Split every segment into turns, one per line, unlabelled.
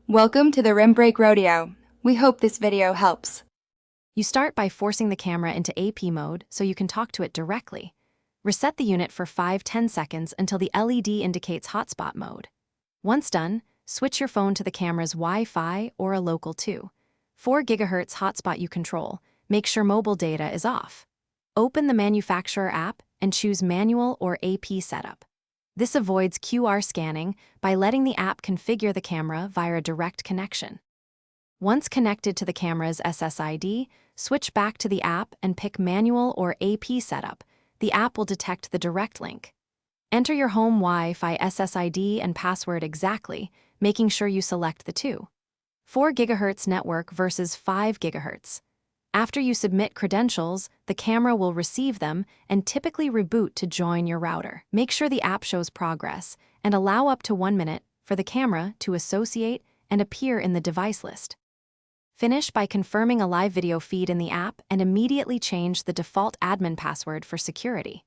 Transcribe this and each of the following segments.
Welcome to the Rim Break Rodeo. We hope this video helps.
You start by forcing the camera into AP mode so you can talk to it directly. Reset the unit for 5-10 seconds until the LED indicates hotspot mode. Once done, switch your phone to the camera's Wi-Fi or a local 4 GHz hotspot you control. Make sure mobile data is off. Open the manufacturer app and choose Manual or AP Setup. This avoids QR scanning by letting the app configure the camera via a direct connection. Once connected to the camera's SSID, switch back to the app and pick Manual or AP Setup. The app will detect the direct link. Enter your home Wi-Fi SSID and password exactly, making sure you select the 4 GHz network versus 5 GHz. After you submit credentials, the camera will receive them and typically reboot to join your router. Make sure the app shows progress and allow up to 1 minute for the camera to associate and appear in the device list. Finish by confirming a live video feed in the app and immediately change the default admin password for security.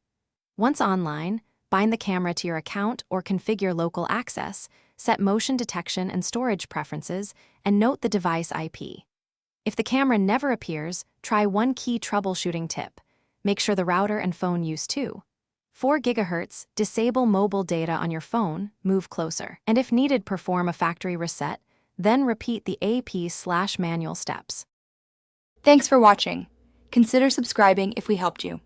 Once online, bind the camera to your account or configure local access, set motion detection and storage preferences, and note the device IP. If the camera never appears, try one key troubleshooting tip. Make sure the router and phone use 4 GHz, disable mobile data on your phone, move closer, and if needed, perform a factory reset, then repeat the AP/manual steps.
Thanks for watching. Consider subscribing if we helped you.